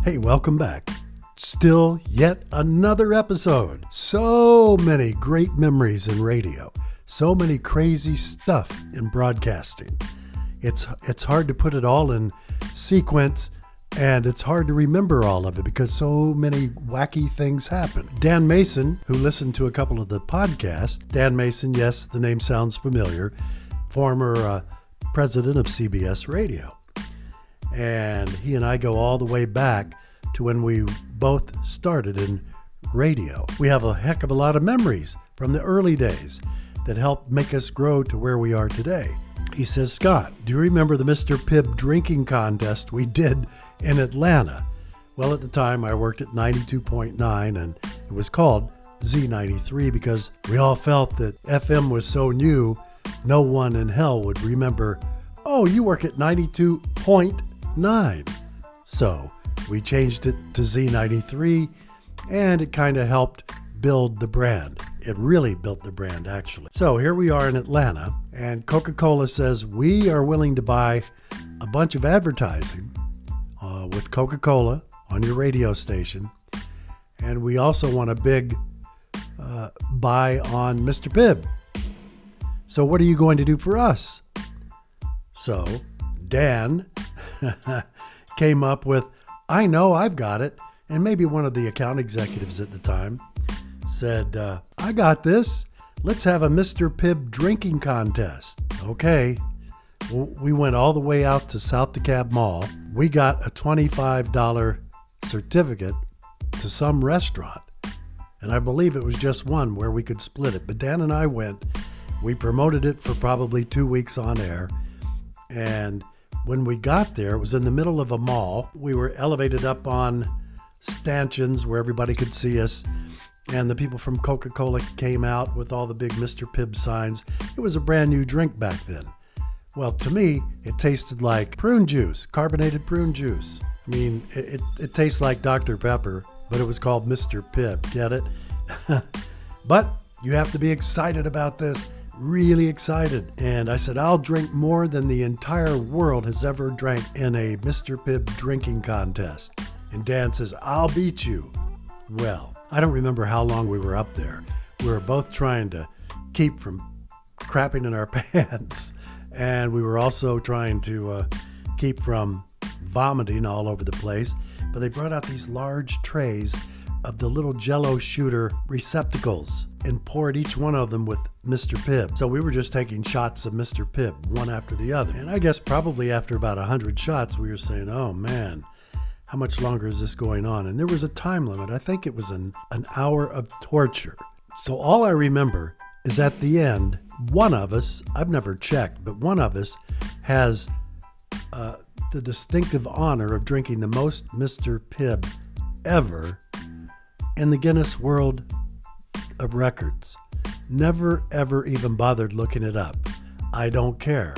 Hey, welcome back. Still yet another episode. So many great memories in radio. So many crazy stuff in broadcasting. It's hard to put it all in sequence, and it's hard to remember all of it because so many wacky things happen. Dan Mason, who listened to a couple of the podcasts, Dan Mason, yes, the name sounds familiar, former president of CBS Radio. And he and I go all the way back to when we both started in radio. We have a heck of a lot of memories from the early days that helped make us grow to where we are today. He says, Scott, do you remember the Mr. Pibb drinking contest we did in Atlanta? Well, at the time I worked at 92.9 and it was called Z93 because we all felt that FM was so new, no one in hell would remember, oh, you work at 92.9. So we changed it to Z93 and it kind of helped build the brand. It really built the brand, actually. So here we are in Atlanta, and Coca-Cola says we are willing to buy a bunch of advertising with Coca-Cola on your radio station, and we also want a big buy on Mr. Pibb. So what are you going to do for us? So Dan came up with, I know, I've got it, and maybe one of the account executives at the time said, I got this. Let's have a Mr. Pibb drinking contest. Okay. We went all the way out to South DeKalb Mall. We got a $25 certificate to some restaurant. And I believe it was just one where we could split it. But Dan and I went. We promoted it for probably 2 weeks on air. And when we got there, it was in the middle of a mall. We were elevated up on stanchions where everybody could see us. And the people from Coca-Cola came out with all the big Mr. Pibb signs. It was a brand new drink back then. Well, to me, it tasted like prune juice, carbonated prune juice. I mean, it tastes like Dr. Pepper, but it was called Mr. Pibb. Get it? But you have to be excited about this, really excited. And I said, I'll drink more than the entire world has ever drank in a Mr. Pibb drinking contest. And Dan says, I'll beat you. Well, I don't remember how long we were up there. We were both trying to keep from crapping in our pants. And we were also trying to keep from vomiting all over the place. But they brought out these large trays of the little Jell-O shooter receptacles and poured each one of them with Mr. Pibb. So we were just taking shots of Mr. Pibb, one after the other. And I guess probably after about 100 shots, we were saying, oh man, how much longer is this going on? And there was a time limit. I think it was an hour of torture. So all I remember is at the end, one of us, I've never checked, but one of us has the distinctive honor of drinking the most Mr. Pibb ever in the Guinness World of Records. Never, ever even bothered looking it up. I don't care.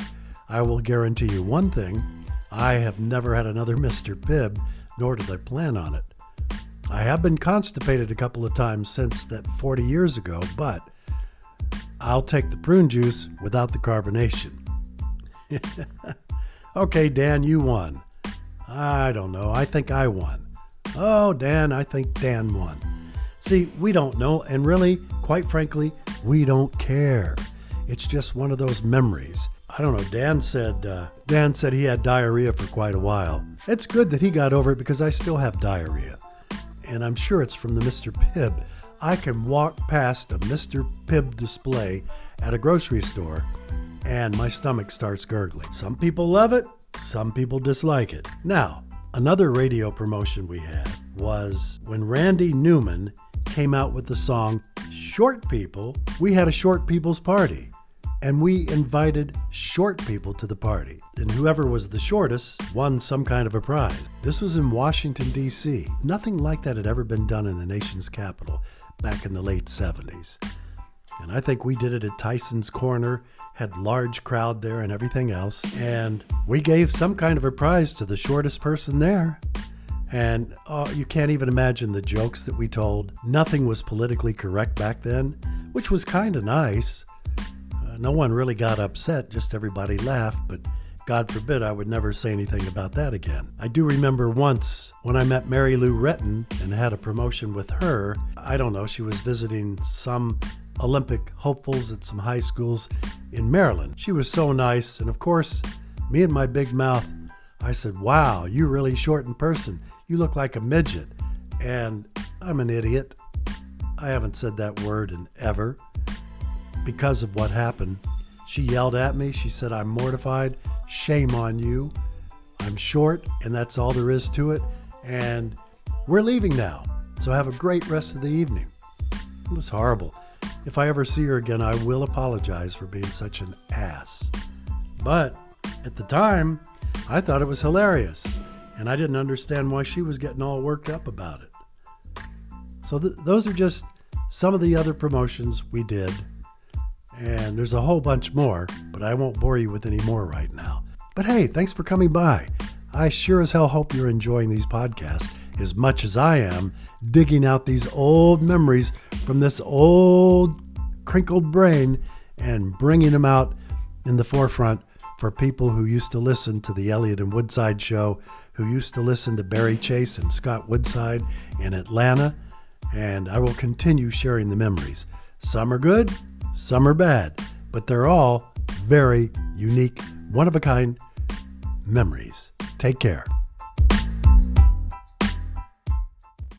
I will guarantee you one thing. I have never had another Mr. Pibb, nor did I plan on it. I have been constipated a couple of times since that 40 years ago, but I'll take the prune juice without the carbonation. Okay, Dan, you won. I don't know. I think I won. Oh, Dan, I think Dan won. See, we don't know, and really, quite frankly, we don't care. It's just one of those memories. I don't know, Dan said he had diarrhea for quite a while. It's good that he got over it because I still have diarrhea. And I'm sure it's from the Mr. Pibb. I can walk past a Mr. Pibb display at a grocery store and my stomach starts gurgling. Some people love it, some people dislike it. Now, another radio promotion we had was when Randy Newman came out with the song Short People. We had a Short People's Party. And we invited short people to the party. And whoever was the shortest won some kind of a prize. This was in Washington, D.C. Nothing like that had ever been done in the nation's capital back in the late 70s. And I think we did it at Tyson's Corner, had large crowd there and everything else. And we gave some kind of a prize to the shortest person there. And you can't even imagine the jokes that we told. Nothing was politically correct back then, which was kind of nice. No one really got upset, just everybody laughed, but God forbid I would never say anything about that again. I do remember once when I met Mary Lou Retton and had a promotion with her. I don't know, she was visiting some Olympic hopefuls at some high schools in Maryland. She was so nice, and of course, me and my big mouth, I said, "Wow, you're really short in person. You look like a midget." And I'm an idiot. I haven't said that word in ever because of what happened. She yelled at me. She said, "I'm mortified. Shame on you. I'm short, and that's all there is to it. And we're leaving now. So have a great rest of the evening." It was horrible. If I ever see her again, I will apologize for being such an ass. But at the time, I thought it was hilarious, and I didn't understand why she was getting all worked up about it. So those are just some of the other promotions we did, and there's a whole bunch more, but I won't bore you with any more right now. But hey, thanks for coming by. I sure as hell hope you're enjoying these podcasts as much as I am digging out these old memories from this old crinkled brain and bringing them out in the forefront for people who used to listen to the Elliott and Woodside show, who used to listen to Barry Chase and Scott Woodside in Atlanta, and I will continue sharing the memories. Some are good, some are bad, but they're all very unique, one-of-a-kind memories. Take care.